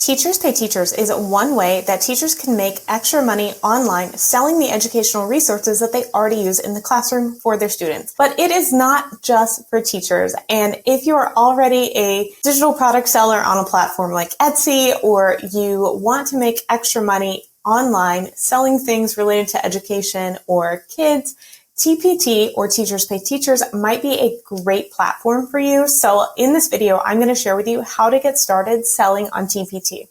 Teachers Pay Teachers is one way that teachers can make extra money online selling the educational resources that they already use in the classroom for their students. But it is not just for teachers. And if you are already a digital product seller on a platform like Etsy, or you want to make extra money online selling things related to education or kids, TPT, or Teachers Pay Teachers, might be a great platform for you. So in this video, I'm going to share with you how to get started selling on TPT.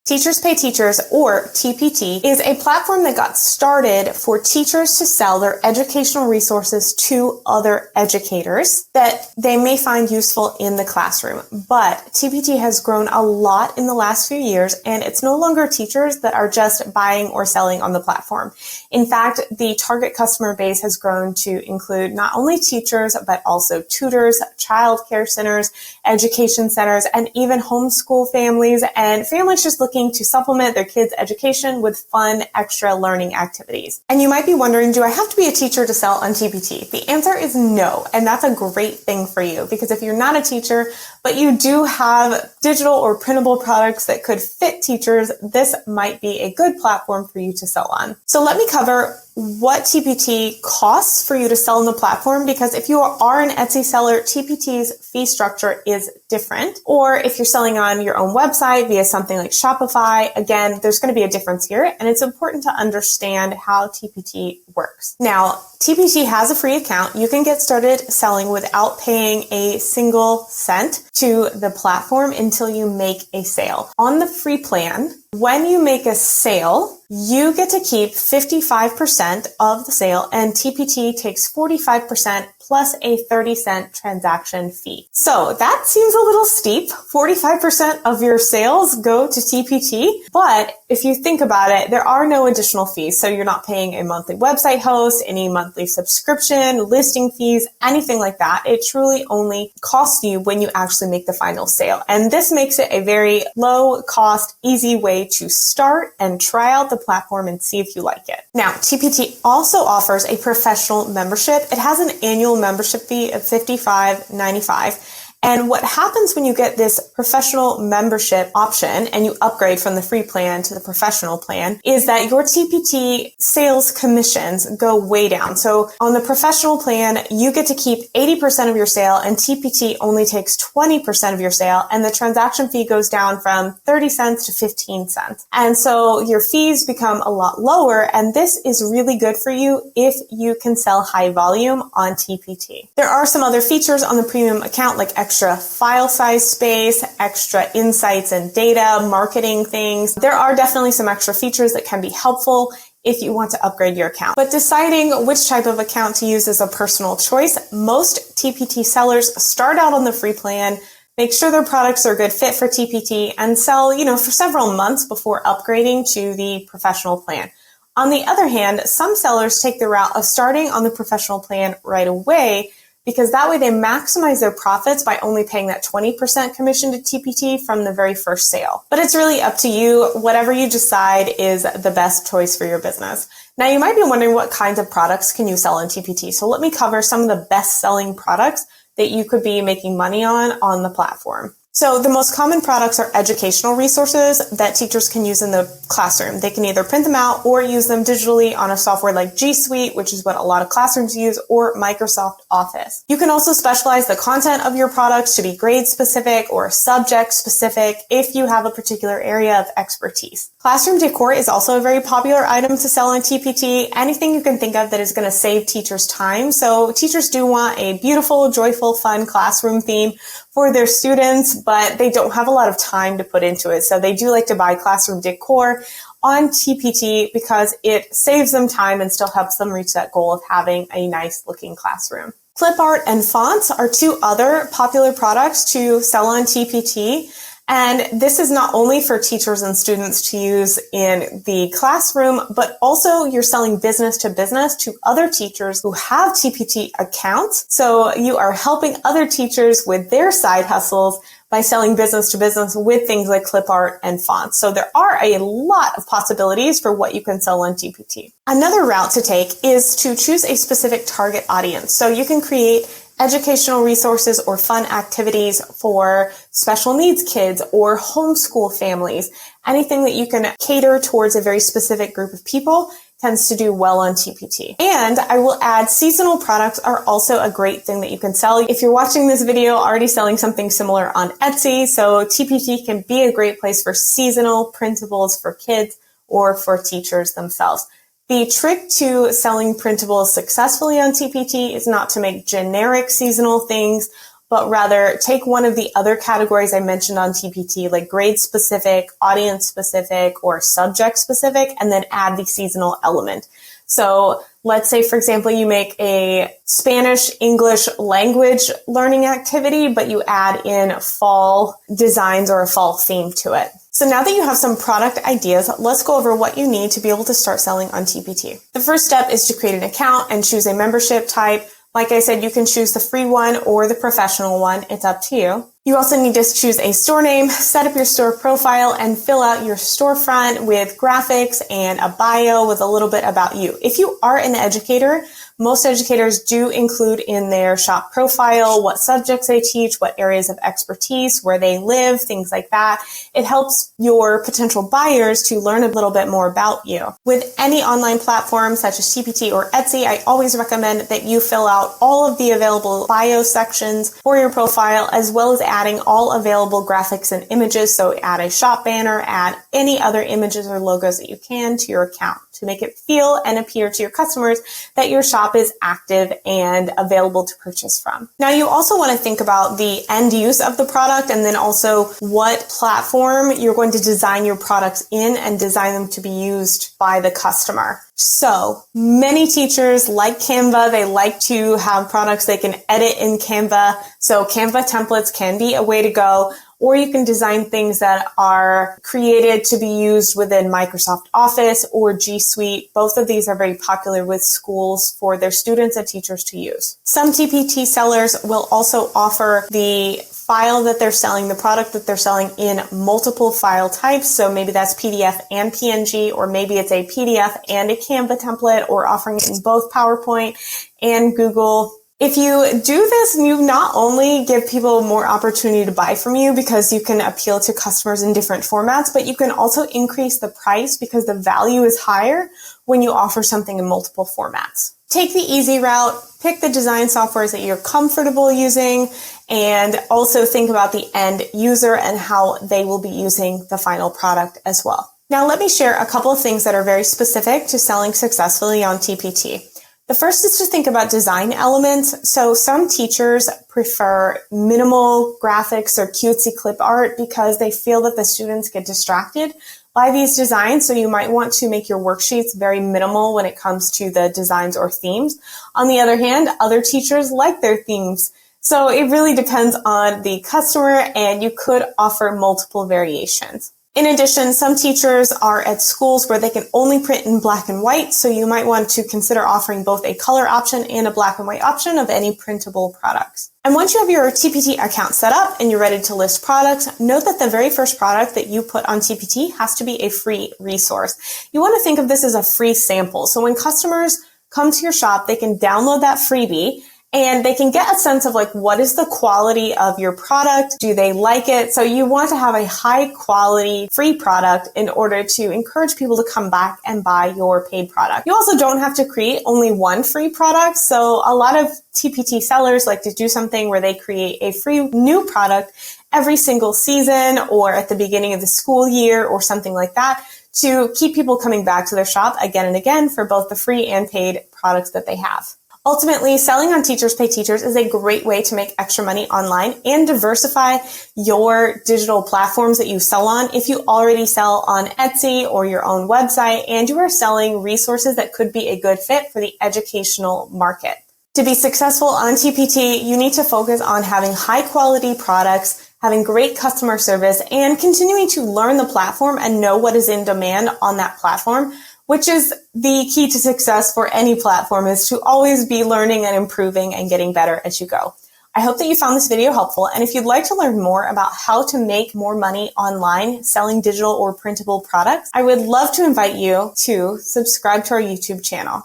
Teachers Pay Teachers, or TPT, is a platform that got started for teachers to sell their educational resources to other educators that they may find useful in the classroom. But TPT has grown a lot in the last few years, and it's no longer teachers that are just buying or selling on the platform. In fact, the target customer base has grown to include not only teachers, but also tutors, child care centers, education centers, and even homeschool families, and families just looking to supplement their kids' education with fun, extra learning activities. And you might be wondering, do I have to be a teacher to sell on TPT? The answer is no, and that's a great thing for you, because if you're not a teacher, but you do have digital or printable products that could fit teachers, this might be a good platform for you to sell on. So let me cover what TPT costs for you to sell on the platform, because if you are an Etsy seller, TPT's fee structure is different. Or if you're selling on your own website via something like Shopify, again, there's going to be a difference here, and it's important to understand how TPT works. Now, TPT has a free account. You can get started selling without paying a single cent to the platform until you make a sale. On the free plan, when you make a sale, you get to keep 55% of the sale, and TPT takes 45% plus a 30-cent transaction fee. So that seems a little steep. 45% of your sales go to TPT, but if you think about it, there are no additional fees. So you're not paying a monthly website host, any monthly subscription, listing fees, anything like that. It truly only costs you when you actually make the final sale. And this makes it a very low cost, easy way to start and try out the platform and see if you like it. Now, TPT also offers a professional membership. It has an annual membership fee of $55.95. And what happens when you get this professional membership option and you upgrade from the free plan to the professional plan is that your TPT sales commissions go way down. So on the professional plan, you get to keep 80% of your sale, and TPT only takes 20% of your sale, and the transaction fee goes down from 30 cents to 15 cents. And so your fees become a lot lower, and this is really good for you if you can sell high volume on TPT. There are some other features on the premium account, like extra file size space, extra insights and data, marketing things. There are definitely some extra features that can be helpful if you want to upgrade your account. But deciding which type of account to use is a personal choice. Most TPT sellers start out on the free plan, make sure their products are a good fit for TPT, and sell, for several months before upgrading to the professional plan. On the other hand, some sellers take the route of starting on the professional plan right away, because that way they maximize their profits by only paying that 20% commission to TPT from the very first sale. But it's really up to you. Whatever you decide is the best choice for your business. Now, you might be wondering, what kinds of products can you sell on TPT? So let me cover some of the best-selling products that you could be making money on the platform. So the most common products are educational resources that teachers can use in the classroom. They can either print them out or use them digitally on a software like G Suite, which is what a lot of classrooms use, or Microsoft Office. You can also specialize the content of your products to be grade specific or subject specific if you have a particular area of expertise. Classroom decor is also a very popular item to sell on TPT. Anything you can think of that is going to save teachers time. So teachers do want a beautiful, joyful, fun classroom theme for their students, but they don't have a lot of time to put into it. So they do like to buy classroom decor on TPT because it saves them time and still helps them reach that goal of having a nice looking classroom. Clip art and fonts are two other popular products to sell on TPT. And this is not only for teachers and students to use in the classroom, but also you're selling business to other teachers who have TPT accounts. So you are helping other teachers with their side hustles by selling business to business with things like clip art and fonts. So there are a lot of possibilities for what you can sell on TPT. Another route to take is to choose a specific target audience. So you can create educational resources or fun activities for special needs kids or homeschool families. Anything that you can cater towards a very specific group of people tends to do well on TPT. And I will add, seasonal products are also a great thing that you can sell. If you're watching this video already selling something similar on Etsy, so TPT can be a great place for seasonal printables for kids or for teachers themselves. The trick to selling printables successfully on TPT is not to make generic seasonal things, but rather take one of the other categories I mentioned on TPT, like grade specific, audience specific, or subject specific, and then add the seasonal element. So let's say, for example, you make a Spanish English language learning activity, but you add in fall designs or a fall theme to it. So now that you have some product ideas, let's go over what you need to be able to start selling on TPT. The first step is to create an account and choose a membership type. Like I said, you can choose the free one or the professional one. It's up to you. You also need to choose a store name, set up your store profile, and fill out your storefront with graphics and a bio with a little bit about you. If you are an educator, most educators do include in their shop profile what subjects they teach, what areas of expertise, where they live, things like that. It helps your potential buyers to learn a little bit more about you. With any online platform such as TPT or Etsy, I always recommend that you fill out all of the available bio sections for your profile, as well as adding all available graphics and images. So add a shop banner, add any other images or logos that you can to your account to make it feel and appear to your customers that your shop is active and available to purchase from. Now, you also want to think about the end use of the product and then also what platform you're going to design your products in and design them to be used by the customer. So many teachers like Canva. They like to have products they can edit in Canva. So Canva templates can be a way to go. Or you can design things that are created to be used within Microsoft Office or G Suite. Both of these are very popular with schools for their students and teachers to use. Some TPT sellers will also offer the file that they're selling, the product that they're selling in multiple file types. So maybe that's PDF and PNG, or maybe it's a PDF and a Canva template, or offering it in both PowerPoint and Google. If you do this, you not only give people more opportunity to buy from you because you can appeal to customers in different formats, but you can also increase the price because the value is higher when you offer something in multiple formats. Take the easy route, pick the design softwares that you're comfortable using, and also think about the end user and how they will be using the final product as well. Now, let me share a couple of things that are very specific to selling successfully on TPT. The first is to think about design elements. So some teachers prefer minimal graphics or cutesy clip art because they feel that the students get distracted by these designs. So you might want to make your worksheets very minimal when it comes to the designs or themes. On the other hand, other teachers like their themes. So it really depends on the customer, and you could offer multiple variations. In addition, some teachers are at schools where they can only print in black and white, so you might want to consider offering both a color option and a black and white option of any printable products. And once you have your TPT account set up and you're ready to list products, note that the very first product that you put on TPT has to be a free resource. You want to think of this as a free sample. So when customers come to your shop, they can download that freebie and they can get a sense of like, what is the quality of your product? Do they like it? So you want to have a high quality free product in order to encourage people to come back and buy your paid product. You also don't have to create only one free product. So a lot of TPT sellers like to do something where they create a free new product every single season or at the beginning of the school year or something like that to keep people coming back to their shop again and again for both the free and paid products that they have. Ultimately, selling on Teachers Pay Teachers is a great way to make extra money online and diversify your digital platforms that you sell on. If you already sell on Etsy or your own website and you are selling resources that could be a good fit for the educational market. To be successful on TPT, you need to focus on having high quality products, having great customer service, and continuing to learn the platform and know what is in demand on that platform, which is the key to success for any platform, is to always be learning and improving and getting better as you go. I hope that you found this video helpful. And if you'd like to learn more about how to make more money online selling digital or printable products, I would love to invite you to subscribe to our YouTube channel.